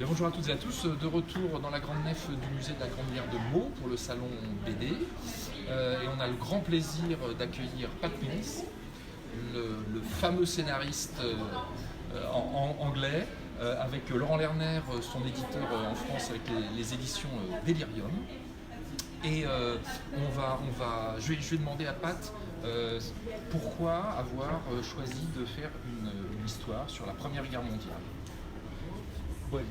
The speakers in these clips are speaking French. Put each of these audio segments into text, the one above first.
Bien, bonjour à toutes et à tous, de retour dans la grande nef du musée de la Grande Guerre de Meaux pour le salon BD. Et on a le grand plaisir d'accueillir Pat Mills, le fameux scénariste anglais, avec Laurent Lerner, son éditeur en France avec les éditions Delirium. Et je vais demander à Pat pourquoi avoir choisi de faire une histoire sur la Première Guerre mondiale. Well,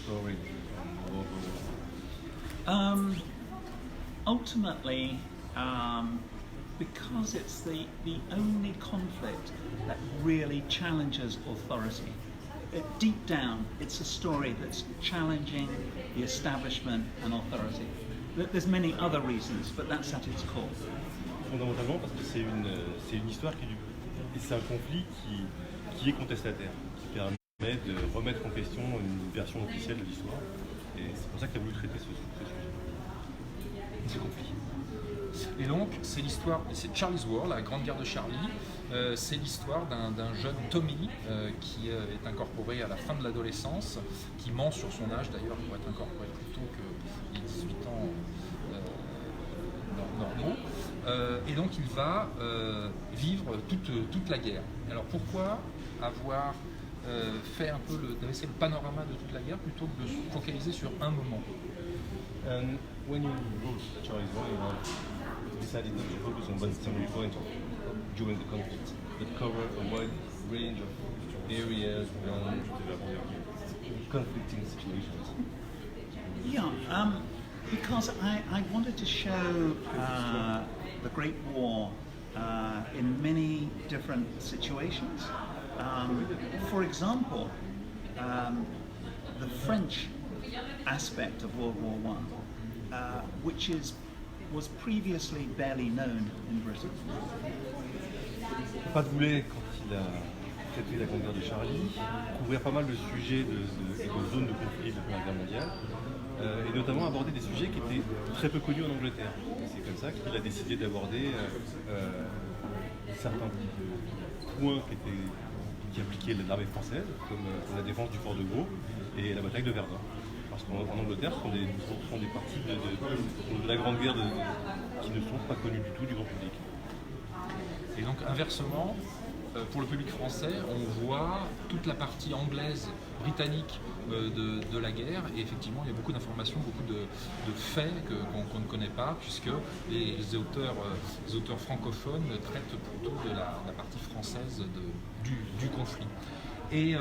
story from World War I. Ultimately, because it's the only conflict that really challenges authority. Deep down, it's a story that's challenging the establishment and authority. There's many other reasons, but that's at its core. Fondamentalement parce que c'est une histoire et c'est un conflit qui est contestataire, qui permet de remettre en question une version officielle de l'histoire. Et c'est pour ça qu'il a voulu traiter ce sujet, ce conflit. Et donc, c'est l'histoire, c'est Charlie's War, la Grande Guerre de Charlie. C'est l'histoire d'un jeune Tommy qui est incorporé à la fin de l'adolescence, qui ment sur son âge d'ailleurs pour être incorporé plus tôt que les 18 ans normaux. Et donc, il va vivre toute la guerre. Alors, pourquoi avoir fait un peu dresser le panorama de toute la guerre plutôt que de se focaliser sur un moment? And when you wrote Charlie's War, you decided not to focus on one single point during the conflict, but cover a wide range of areas and conflicting situations. Yeah, because I wanted to show the Great War in many different situations. For example, the French aspect of World War I, which was previously barely known in Britain. Pat voulait, quand il a traité la Grande Guerre de Charlie, couvrir pas mal de sujets et de zones de conflit de la Première Guerre mondiale, et notamment aborder des sujets qui étaient très peu connus en Angleterre. C'est comme ça qu'il a décidé d'aborder certains points qui appliquaient l'armée française, comme la défense du fort de Vaux et la bataille de Verdun. Parce qu'en Angleterre, ce sont des parties de la Grande Guerre qui ne sont pas connues du tout du grand public. Et donc inversement, pour le public français, on voit toute la partie anglaise, britannique de la guerre, et effectivement il y a beaucoup d'informations, beaucoup de faits qu'on ne connaît pas, puisque les auteurs francophones traitent plutôt de la partie française du conflit. Et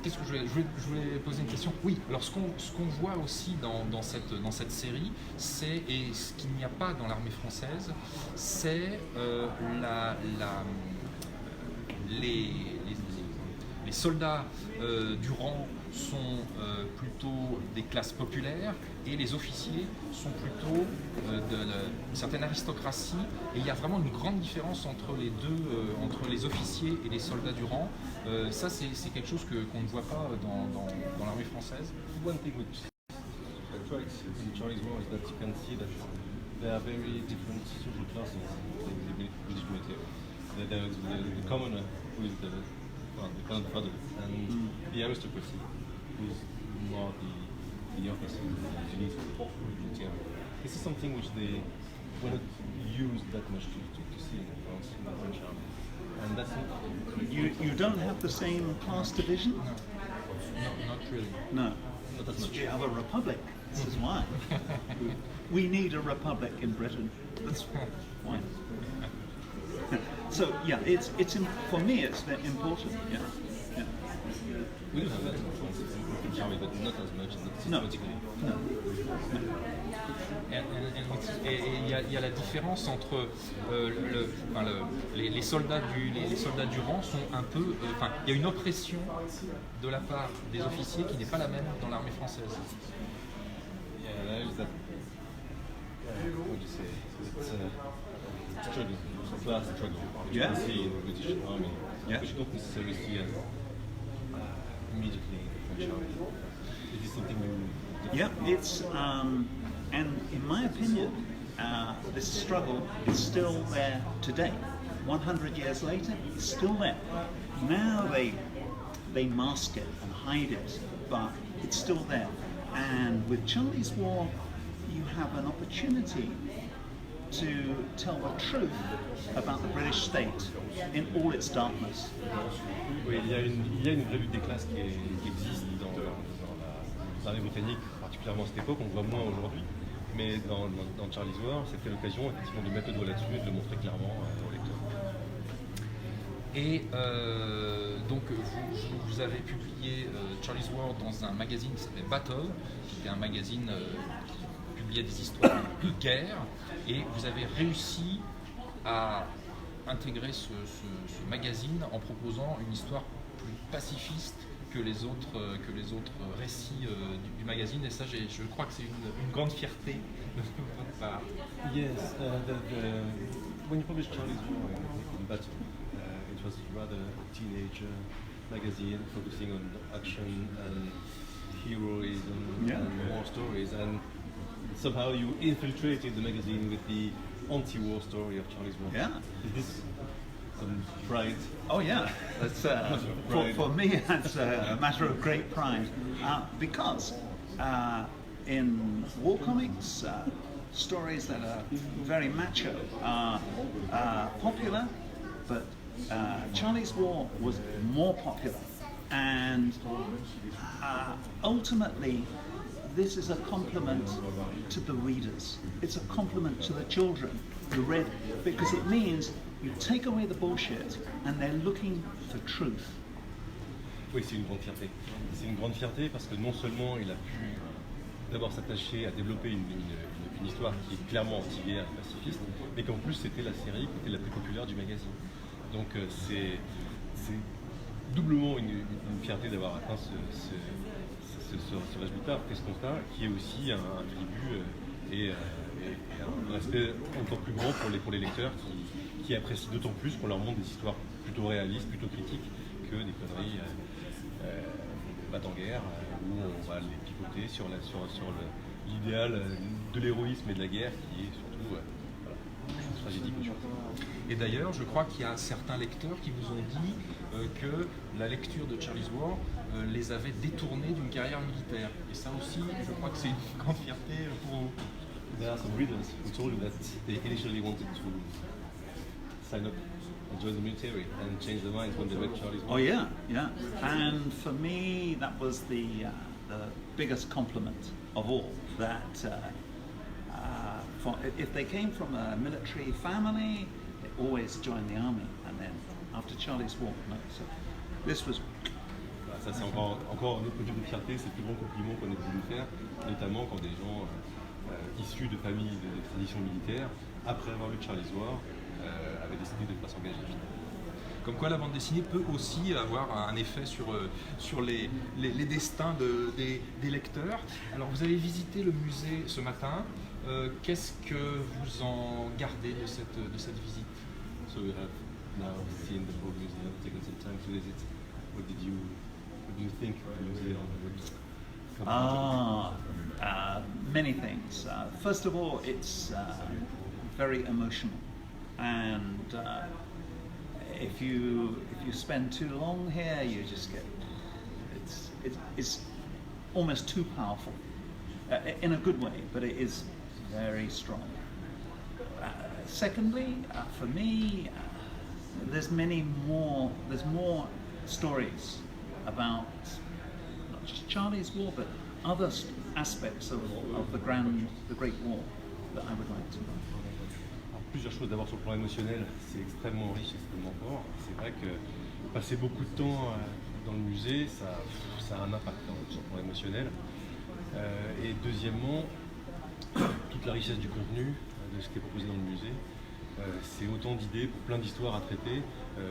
qu'est-ce que je voulais poser une question? Oui, alors ce qu'on voit aussi dans cette série, c'est, et ce qu'il n'y a pas dans l'armée française, c'est les soldats du rang sont plutôt des classes populaires et les officiers sont plutôt d'une certaine aristocratie, et il y a vraiment une grande différence entre les deux, entre les officiers et les soldats du rang. Ça c'est quelque chose qu'on ne voit pas dans l'armée française. One thing which attracts in Charlie's War is that you can see that there are very different social classes in the British military. There is the commoner who is the grandfather, and the aristocracy who is more the officer, the elite military. This is something which they will not use that much to see in France, in the French army. And that's You don't have the same class division? No, not really. No. not as much. We have a republic. This is why. We need a republic in Britain. That's why. So yeah, it's for me it's important. Yeah. Yeah. We do have that in France, in Charlie, but not as much systematically. No. Et il y a la différence entre les soldats du rang sont un peu, il y a une oppression de la part des officiers qui n'est pas la même dans l'armée française. Yeah, there is that. What do you say? It's struggle, it's a class struggle, which you Yeah. can see in the British army, Yeah. which you don't necessarily see as immediately in the French army. It is something you. Yeah, it's and in my opinion, this struggle is still there today. 100 years later, it's still there. Now they they mask it and hide it, but it's still there. And with Charlie's War, you have an opportunity to tell the truth about the British state in all its darkness. Oui, il y a une vraie lutte des classes qui existe dans l'armée britannique, particulièrement à cette époque, on le voit moins aujourd'hui. Mais dans Charlie's War, c'était l'occasion effectivement de mettre le doigt là-dessus et de le montrer clairement aux lecteurs. Et donc vous avez publié Charlie's War dans un magazine qui s'appelait Battle, qui était un magazine qui publiait des histoires de guerre, et vous avez réussi à intégrer ce magazine en proposant une histoire plus pacifiste que les autres récits du magazine, et ça je crois que c'est une grande fierté de votre part. Yes, when you published Charlie's War in Battle, it was rather a teenage magazine focusing on action and heroism and war stories, and somehow you infiltrated the magazine with the anti-war story of Charlie's War. Yeah. Is this some pride? Oh yeah, that's for me that's a matter of great pride, because in war comics, stories that are very macho are popular, but Charlie's War was more popular, and ultimately this is a compliment to the readers. It's a compliment to the children who read, because it means you take away the bullshit and they're looking for truth. Oui, c'est une grande fierté. C'est une grande fierté parce que non seulement il a pu d'abord s'attacher à développer une histoire qui est clairement anti-guerre et pacifiste, mais qu'en plus c'était la série qui était la plus populaire du magazine. Donc c'est doublement une fierté d'avoir atteint ce résultat, ce constat, qui est aussi un tribut et un respect encore plus grand pour les lecteurs qui apprécient d'autant plus qu'on leur montre des histoires plutôt réalistes, plutôt critiques, que des conneries pas en guerre, où on va les picoter sur l'idéal de l'héroïsme et de la guerre, qui est surtout une tragédie quelque chose. Et d'ailleurs, je crois qu'il y a certains lecteurs qui vous ont dit que la lecture de Charlie's War les avait détournés d'une carrière militaire. Et ça aussi, je crois que c'est une grande fierté pour vous. There are some readers who told you that they initially wanted to sign up and join the military and change their minds when they read Charlie's War. Oh yeah, yeah. And for me, that was the biggest compliment of all. That if they came from a military family, they always joined the army, and then after Charlie's War, no. So this was. Ça c'est encore un autre motif de fierté, c'est le plus grand compliment qu'on ait pu nous faire, notamment quand des gens issus de familles de tradition militaire, après avoir lu Charlie's War, avaient décidé de ne pas s'engager. Comme quoi la bande dessinée peut aussi avoir un effet sur les destins des lecteurs. Alors vous avez visité le musée ce matin, qu'est-ce que vous en gardez de cette visite? So we have now seen the whole museum, taken some time to visit. What do you think of the museum? Many things. First of all, it's very emotional, and if you spend too long here, you just get it's almost too powerful in a good way, but it is very strong. Secondly, for me, there's more stories about not just Charlie's War, but other aspects of the Great War that I would like to know. Alors, plusieurs choses. D'abord sur le plan émotionnel, c'est extrêmement riche, extrêmement fort. C'est vrai que passer beaucoup de temps dans le musée, ça a un impact sur le plan émotionnel. Et deuxièmement, toute la richesse du contenu de ce qui est proposé dans le musée. C'est autant d'idées pour plein d'histoires à traiter.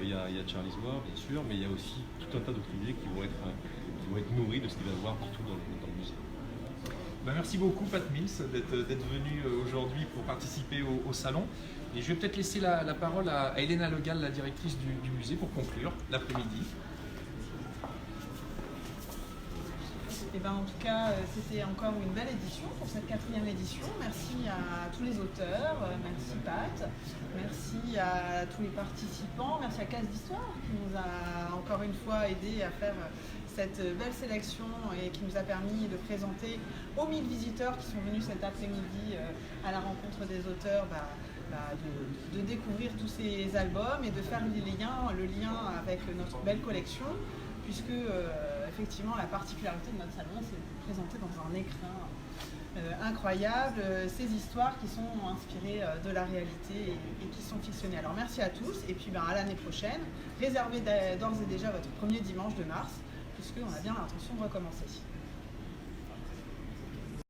Il y a Charlie's War, bien sûr, mais il y a aussi tout un tas d'autres idées qui vont être nourries de ce qu'il va y avoir partout dans le musée. Ben, merci beaucoup Pat Mills d'être venu aujourd'hui pour participer au salon. Et je vais peut-être laisser la parole à Elena Legal, la directrice du musée, pour conclure l'après-midi. Et ben, en tout cas, c'était encore une belle édition pour cette 4e édition. Merci à tous les auteurs, merci Pat, merci à tous les participants, merci à Casse d'Histoire qui nous a encore une fois aidé à faire cette belle sélection et qui nous a permis de présenter aux 1000 visiteurs qui sont venus cet après-midi à la rencontre des auteurs, de découvrir tous ces albums et de faire le lien avec notre belle collection, puisque effectivement la particularité de notre salon, c'est de présenter dans un écrin incroyable ces histoires qui sont inspirées de la réalité et qui sont fictionnées. Alors merci à tous et puis à l'année prochaine. Réservez d'ores et déjà votre premier dimanche de mars, puisqu'on a bien l'intention de recommencer.